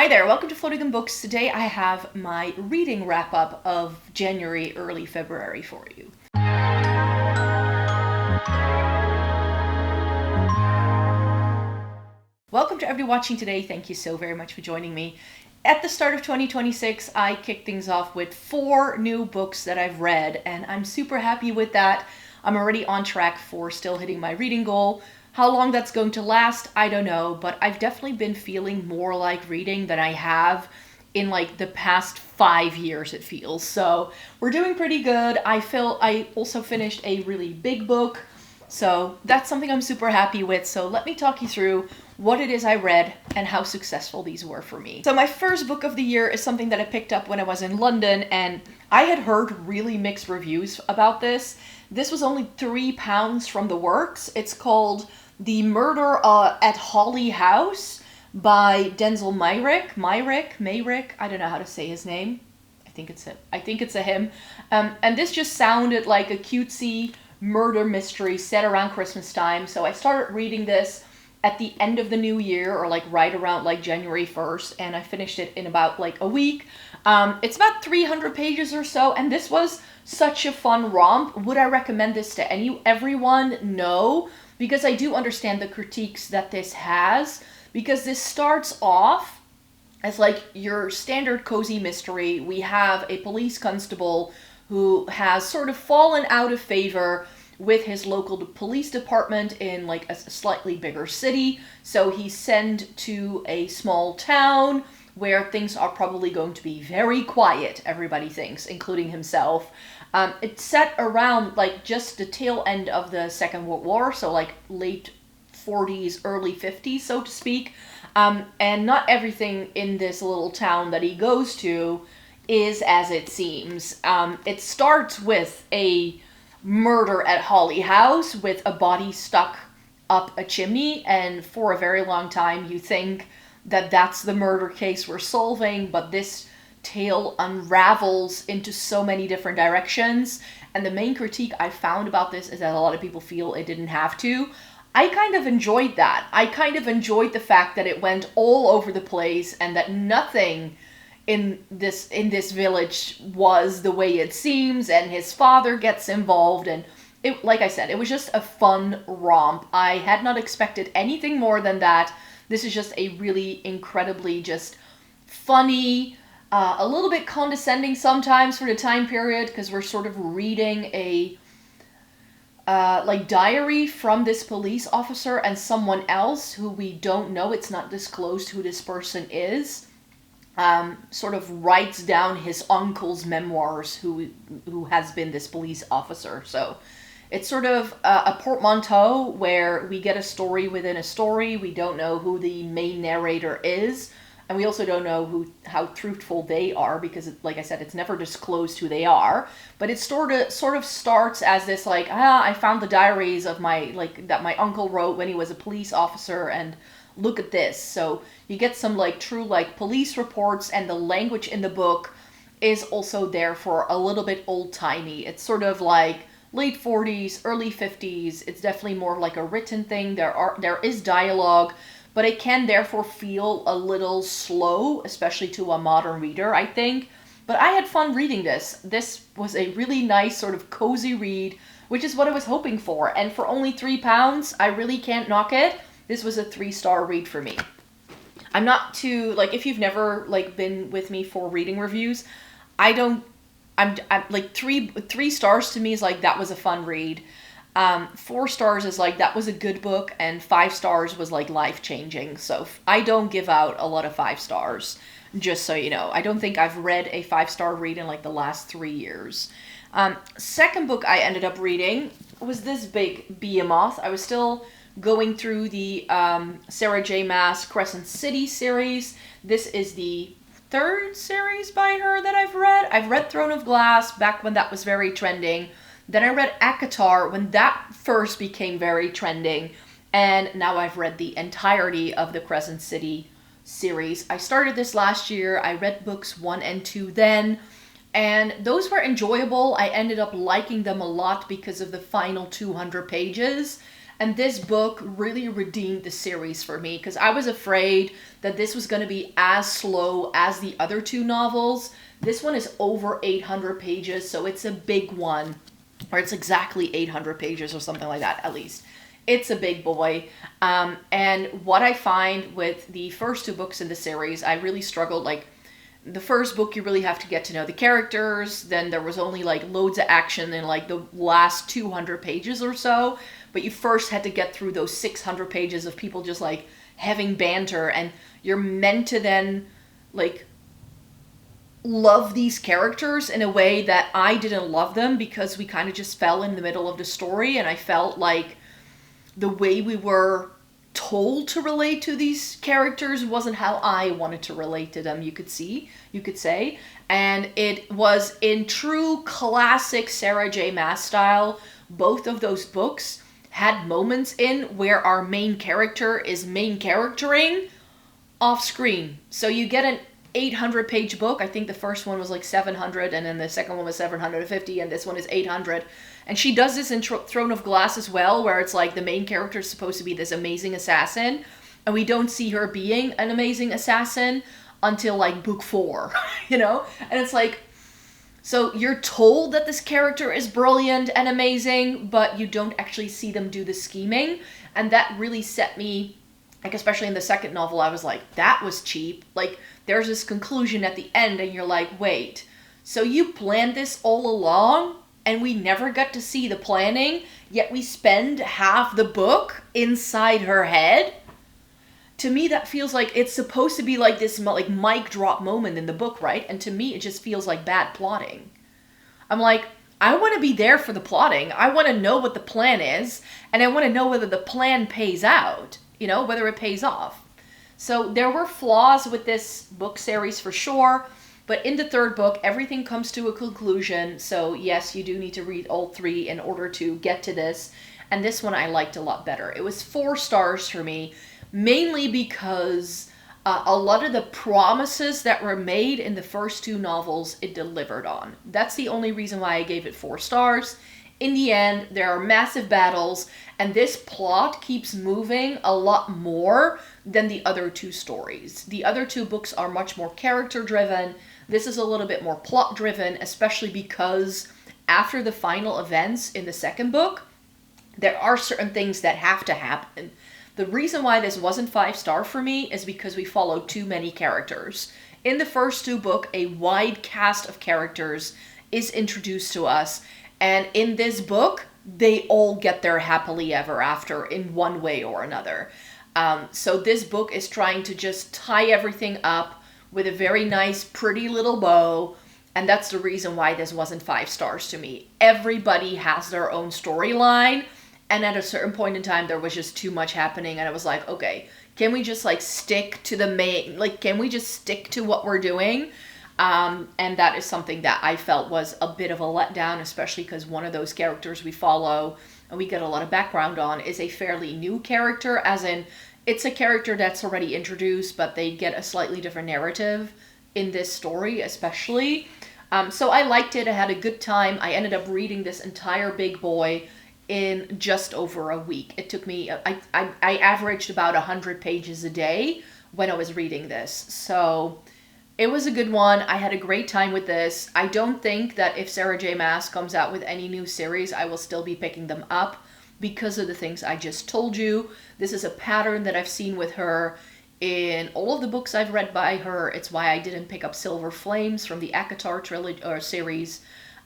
Hi there, welcome to Floating in Books. Today I have my reading wrap-up of January, early February for you. Welcome to everybody watching today. Thank you so very much for joining me. At the start of 2026, I kicked things off with 4 new books that I've read, and I'm super happy with that. I'm already on track for still hitting my reading goal. How long that's going to last, I don't know, but I've definitely been feeling more like reading than I have in like the past 5 years, it feels. So we're doing pretty good. I also finished a really big book, so that's something I'm super happy with. So let me talk you through what it is I read and how successful these were for me. So my first book of the year is something that I picked up when I was in London, and I had heard really mixed reviews about this. This was only £3 from the works. It's called The Murder at Holly House by Denzil Meyrick. I don't know how to say his name. I think it's a him. And this just sounded like a cutesy murder mystery set around Christmas time. So I started reading this at the end of the new year, or like right around like January 1st, and I finished it in about like a week. It's about 300 pages or so, and this was such a fun romp. Would I recommend this to everyone? No, because I do understand the critiques that this has, because this starts off as like your standard cozy mystery. We have a police constable who has sort of fallen out of favor with his local police department in like a slightly bigger city. So he's sent to a small town where things are probably going to be very quiet, everybody thinks, including himself. It's set around like just the tail end of the Second World War, so like late 40s, early 50s, so to speak. And not everything in this little town that he goes to is as it seems. It starts with a murder at Holly House with a body stuck up a chimney, and for a very long time you think that that's the murder case we're solving, but this tale unravels into so many different directions. And the main critique I found about this is that a lot of people feel it didn't have to. I kind of enjoyed that. I kind of enjoyed the fact that it went all over the place and that nothing in this village was the way it seems, and his father gets involved, and it, like I said, it was just a fun romp. I had not expected anything more than that. This is just a really incredibly just funny, a little bit condescending sometimes for the time period, because we're sort of reading a like diary from this police officer and someone else who we don't know. It's not disclosed who this person is. Sort of writes down his uncle's memoirs, who has been this police officer. So it's sort of a portmanteau where we get a story within a story. We don't know who the main narrator is, and we also don't know how truthful they are, because like I said, it's never disclosed who they are. But it sort of starts as this like, I found the diaries of that my uncle wrote when he was a police officer, and look at this. So you get some like true like police reports, and the language in the book is also there for a little bit old-timey. It's sort of like late 40s, early 50s. It's definitely more like a written thing. There is dialogue, but it can therefore feel a little slow, especially to a modern reader, I think. But I had fun reading this. This was a really nice sort of cozy read, which is what I was hoping for. And for only £3, I really can't knock it. This was a 3-star read for me. I'm not too, like, if you've never, like, been with me for reading reviews, I'm like, three stars to me is, like, that was a fun read. 4 stars is, like, that was a good book, and 5 stars was, like, life-changing. So I don't give out a lot of 5 stars, just so you know. I don't think I've read a 5-star read in, like, the last 3 years. Second book I ended up reading was this big behemoth. I was still going through the Sarah J. Maas Crescent City series. This is the 3rd series by her that I've read. I've read Throne of Glass back when that was very trending. Then I read ACOTAR when that first became very trending. And now I've read the entirety of the Crescent City series. I started this last year. I read books 1 and 2 then. And those were enjoyable. I ended up liking them a lot because of the final 200 pages. And this book really redeemed the series for me because I was afraid that this was going to be as slow as the other two novels. This one is over 800 pages, so it's a big one. Or it's exactly 800 pages or something like that, at least. It's a big boy. And what I find with the first two books in the series, I really struggled. Like, the first book, you really have to get to know the characters. Then there was only, like, loads of action in, like, the last 200 pages or so. But you first had to get through those 600 pages of people just, like, having banter. And you're meant to then, like, love these characters in a way that I didn't love them because we kind of just fell in the middle of the story, and I felt like the way we were told to relate to these characters wasn't how I wanted to relate to them, you could say. And it was in true classic Sarah J. Maas style. Both of those books had moments in where our main character is main charactering off screen. So you get an 800-page book. I think the first one was like 700, and then the second one was 750, and this one is 800. And she does this in Throne of Glass as well, where it's like the main character is supposed to be this amazing assassin, and we don't see her being an amazing assassin until like book 4, you know? And it's like, so you're told that this character is brilliant and amazing, but you don't actually see them do the scheming. And that really set me, like, especially in the second novel, I was like, that was cheap. Like, there's this conclusion at the end, and you're like, wait, so you planned this all along, and we never got to see the planning, yet we spend half the book inside her head? To me, that feels like it's supposed to be like this like mic drop moment in the book, right? And to me, it just feels like bad plotting. I'm like, I want to be there for the plotting. I want to know what the plan is, and I want to know whether the plan pays out, you know, whether it pays off. So there were flaws with this book series for sure, but in the third book, everything comes to a conclusion. So yes, you do need to read all 3 in order to get to this. And this one I liked a lot better. It was 4 stars for me, mainly because a lot of the promises that were made in the first 2 novels, it delivered on. That's the only reason why I gave it 4 stars. In the end, there are massive battles, and this plot keeps moving a lot more than the other 2 stories. The other 2 books are much more character-driven. This is a little bit more plot-driven, especially because after the final events in the second book, there are certain things that have to happen. The reason why this wasn't 5-star for me is because we followed too many characters. In the first 2 books, a wide cast of characters is introduced to us, and in this book, they all get their happily ever after in one way or another. So this book is trying to just tie everything up with a very nice, pretty little bow, and that's the reason why this wasn't 5 stars to me. Everybody has their own storyline, and at a certain point in time, there was just too much happening, and I was like, okay, can we just like stick to the main, like, can we just stick to what we're doing? And that is something that I felt was a bit of a letdown, especially because one of those characters we follow and we get a lot of background on is a fairly new character, as in it's a character that's already introduced, but they get a slightly different narrative in this story, especially. So I liked it. I had a good time. I ended up reading this entire big boy in just over a week. It took me, I averaged about 100 pages a day when I was reading this. So it was a good one. I had a great time with this. I don't think that if Sarah J. Maas comes out with any new series, I will still be picking them up because of the things I just told you. This is a pattern that I've seen with her in all of the books I've read by her. It's why I didn't pick up Silver Flames from the ACOTAR trilogy or series.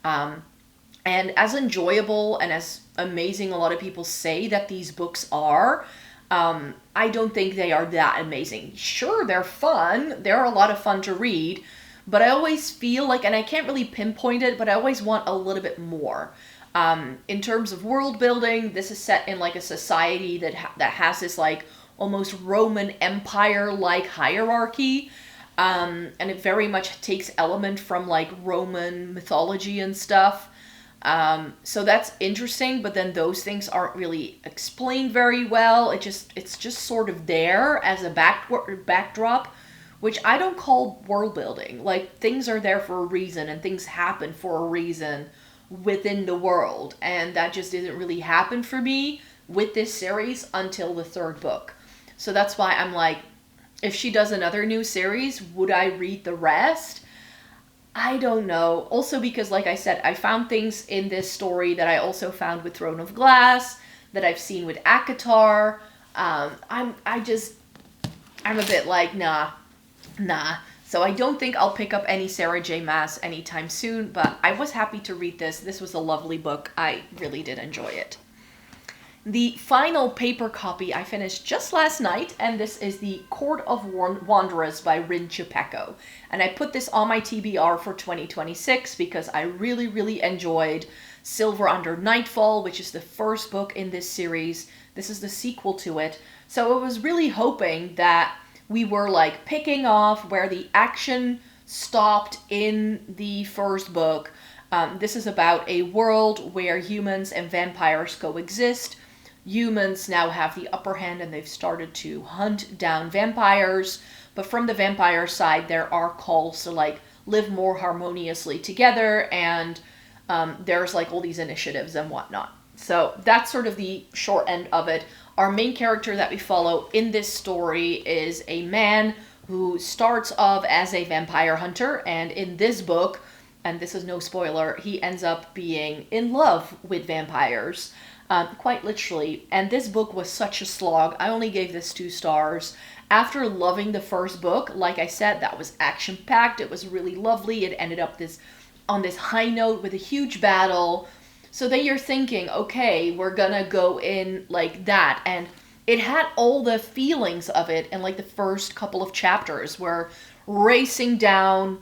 And as enjoyable and as amazing a lot of people say that these books are, I don't think they are that amazing. Sure, they're fun. They're a lot of fun to read, but I always feel like, and I can't really pinpoint it, but I always want a little bit more. In terms of world building, this is set in like a society that has this like almost Roman Empire-like hierarchy, and it very much takes element from like Roman mythology and stuff. So that's interesting, but then those things aren't really explained very well. It's just sort of there as a backdrop, which I don't call world building. Like, things are there for a reason, and things happen for a reason within the world, and that just didn't really happen for me with this series until the third book. So that's why I'm like, if she does another new series, would I read the rest? I don't know. Also because, like I said, I found things in this story that I also found with Throne of Glass, that I've seen with Akatar. I'm a bit like, nah. So I don't think I'll pick up any Sarah J. Maas anytime soon, but I was happy to read this. This was a lovely book. I really did enjoy it. The final paper copy I finished just last night, and this is the Court of Wanderers by Chupeco. And I put this on my TBR for 2026 because I really, really enjoyed Silver Under Nightfall, which is the first book in this series. This is the sequel to it. So I was really hoping that we were like picking off where the action stopped in the first book. This is about a world where humans and vampires coexist. Humans now have the upper hand and they've started to hunt down vampires. But from the vampire side, there are calls to like live more harmoniously together, and there's like all these initiatives and whatnot. So that's sort of the short end of it. Our main character that we follow in this story is a man who starts off as a vampire hunter, and in this book, and this is no spoiler, he ends up being in love with vampires. Quite literally. And this book was such a slog. I only gave this 2 stars. After loving the first book, like I said, that was action-packed. It was really lovely. It ended up on this high note with a huge battle. So then you're thinking, okay, we're gonna go in like that. And it had all the feelings of it in like the first couple of chapters. We're racing down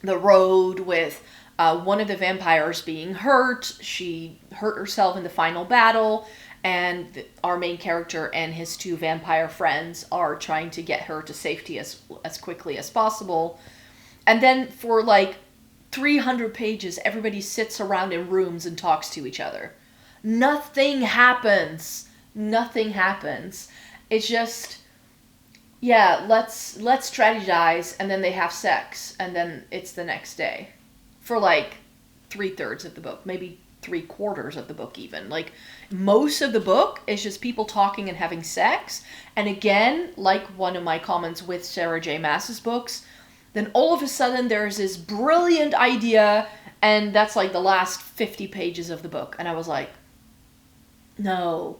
the road with one of the vampires being hurt. She hurt herself in the final battle, and our main character and his 2 vampire friends are trying to get her to safety as quickly as possible. And then for like 300 pages, everybody sits around in rooms and talks to each other. Nothing happens. It's just, yeah, let's strategize, and then they have sex, and then it's the next day. For like 3/3 of the book, maybe 3/4 of the book even. Like, most of the book is just people talking and having sex. And again, like one of my comments with Sarah J. Maas's books, then all of a sudden there's this brilliant idea, and that's like the last 50 pages of the book. And I was like, no,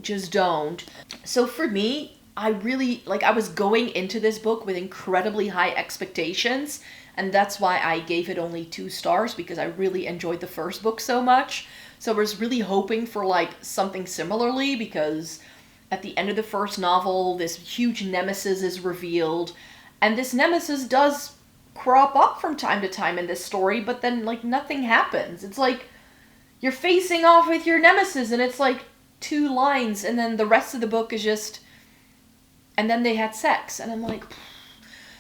just don't. So for me, I was going into this book with incredibly high expectations. And that's why I gave it only 2 stars, because I really enjoyed the first book so much. So I was really hoping for like something similarly, because at the end of the first novel, this huge nemesis is revealed. And this nemesis does crop up from time to time in this story, but then like nothing happens. It's like you're facing off with your nemesis and it's like 2 lines, and then the rest of the book is just, and then they had sex. And I'm like,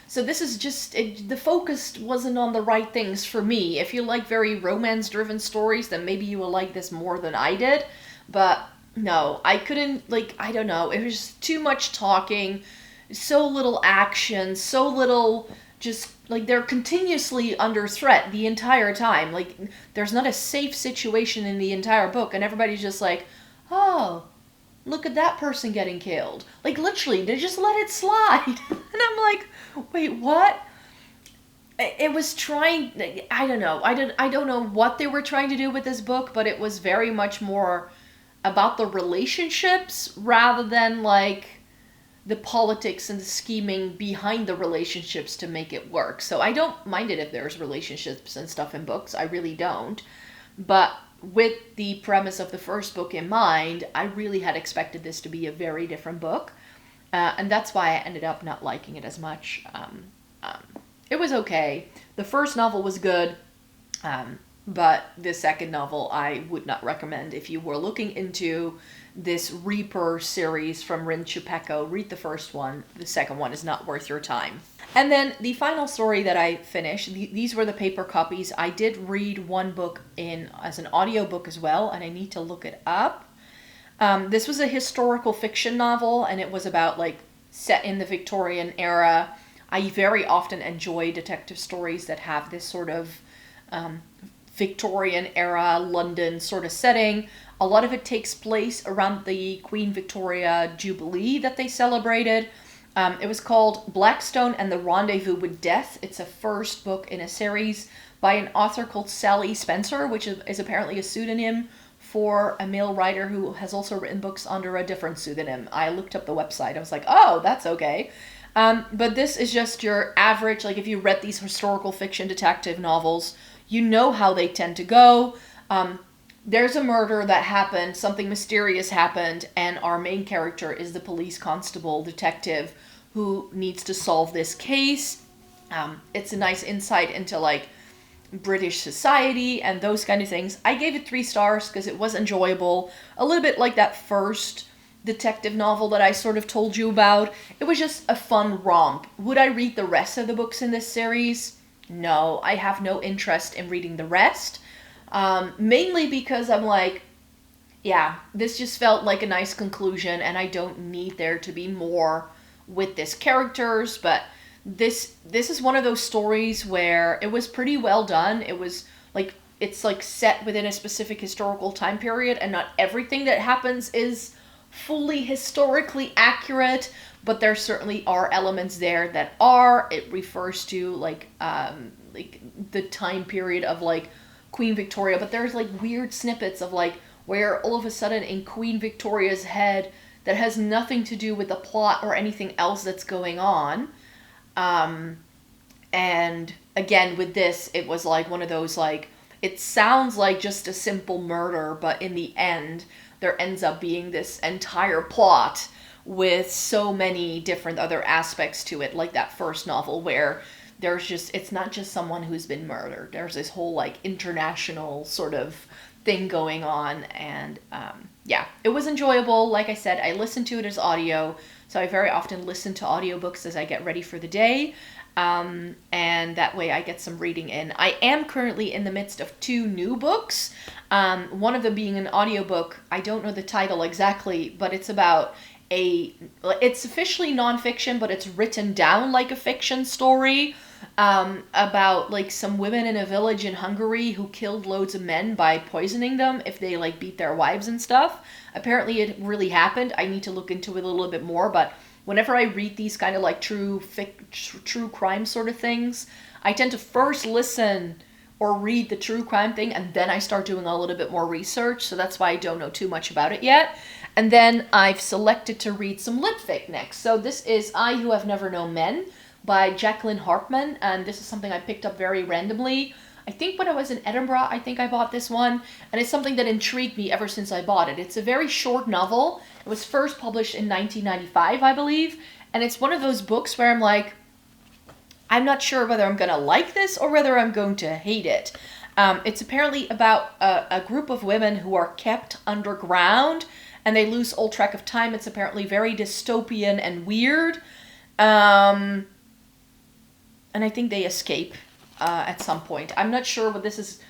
so this is just, the focus wasn't on the right things for me. If you like very romance-driven stories, then maybe you will like this more than I did. But no, I couldn't, like, I don't know. It was just too much talking, so little action, so little just, like, they're continuously under threat the entire time. Like, there's not a safe situation in the entire book, and everybody's just like, oh, look at that person getting killed. Like, literally, they just let it slide. And I'm like, wait, what? It was trying, I don't know. I don't know what they were trying to do with this book, but it was very much more about the relationships rather than, like, the politics and the scheming behind the relationships to make it work. So I don't mind it if there's relationships and stuff in books. I really don't. But with the premise of the first book in mind, I really had expected this to be a very different book. And that's why I ended up not liking it as much. It was okay. The first novel was good. But the second novel I would not recommend. If you were looking into this Reaper series from Chupeco, read the first one. The second one is not worth your time. And then the final story that I finished, these were the paper copies. I did read one book as an audiobook as well, and I need to look it up. This was a historical fiction novel, and it was about, like, set in the Victorian era. I very often enjoy detective stories that have this sort of Victorian era London sort of setting. A lot of it takes place around the Queen Victoria Jubilee that they celebrated. It was called Blackstone and the Rendezvous with Death. It's a first book in a series by an author called Sally Spencer, which is apparently a pseudonym for a male writer who has also written books under a different pseudonym. I looked up the website. I was like, oh, that's okay. But this is just your average, like if you read these historical fiction detective novels, you know how they tend to go. There's a murder that happened, something mysterious happened, and our main character is the police constable detective who needs to solve this case. It's a nice insight into like British society and those kind of things. I gave it 3 stars because it was enjoyable. A little bit like that first detective novel that I sort of told you about. It was just a fun romp. Would I read the rest of the books in this series? No, I have no interest in reading the rest. Mainly because I'm like, yeah, this just felt like a nice conclusion and I don't need there to be more with these characters, but this is one of those stories where it was pretty well done. It was like, it's like set within a specific historical time period and not everything that happens is fully historically accurate, but there certainly are elements there that are. It refers to like the time period of like Queen Victoria, but there's like weird snippets of like where all of a sudden in Queen Victoria's head that has nothing to do with the plot or anything else that's going on. And again, with this, it was like one of those like, it sounds like just a simple murder, but in the end, there ends up being this entire plot with so many different other aspects to it, like that first novel where there's just, it's not just someone who's been murdered. There's this whole like international sort of thing going on. And yeah, it was enjoyable. Like I said, I listened to it as audio. So I very often listen to audiobooks as I get ready for the day. And that way I get some reading in. I am currently in the midst of 2 new books. One of them being an audiobook. I don't know the title exactly, but it's about it's officially nonfiction, but it's written down like a fiction story. About like some women in a village in Hungary who killed loads of men by poisoning them if they like beat their wives and stuff. Apparently it really happened. I need to look into it a little bit more, but whenever I read these kind of like true crime sort of things, I tend to first listen or read the true crime thing and then I start doing a little bit more research, so that's why I don't know too much about it yet. And then I've selected to read some lit fic next. So this is I Who Have Never Known Men by Jacqueline Harpman, and this is something I picked up very randomly. I think when I was in Edinburgh, I think I bought this one, and it's something that intrigued me ever since I bought it. It's a very short novel. It was first published in 1995, I believe, and it's one of those books where I'm like, I'm not sure whether I'm going to like this or whether I'm going to hate it. It's apparently about a group of women who are kept underground, and they lose all track of time. It's apparently very dystopian and weird. And I think they escape at some point. I'm not sure what this is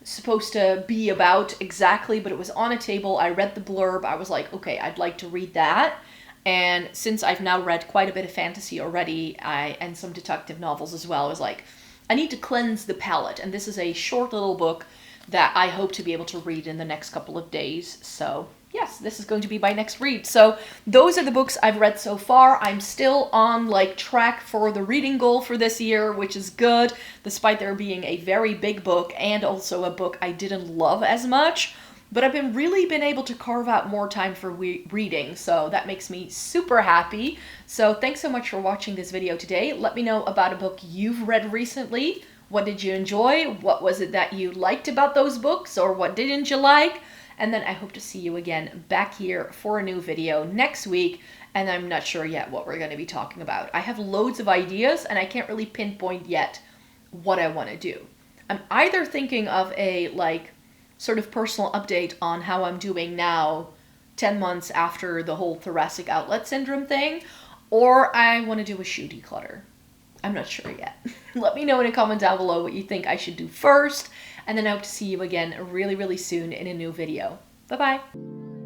supposed to be about exactly, but it was on a table. I read the blurb. I was like, okay, I'd like to read that. And since I've now read quite a bit of fantasy already, and some detective novels as well, I was like, I need to cleanse the palate. And this is a short little book that I hope to be able to read in the next couple of days. So yes, this is going to be my next read. So those are the books I've read so far. I'm still on like track for the reading goal for this year, which is good, despite there being a very big book and also a book I didn't love as much. But I've really been able to carve out more time for reading, so that makes me super happy. So thanks so much for watching this video today. Let me know about a book you've read recently. What did you enjoy? What was it that you liked about those books, or what didn't you like? And then I hope to see you again back here for a new video next week, and I'm not sure yet what we're going to be talking about. I have loads of ideas, and I can't really pinpoint yet what I want to do. I'm either thinking of a like sort of personal update on how I'm doing now, 10 months after the whole thoracic outlet syndrome thing, or I want to do a shoe declutter. I'm not sure yet. Let me know in a comment down below what you think I should do first, and then I hope to see you again really, really soon in a new video. Bye-bye.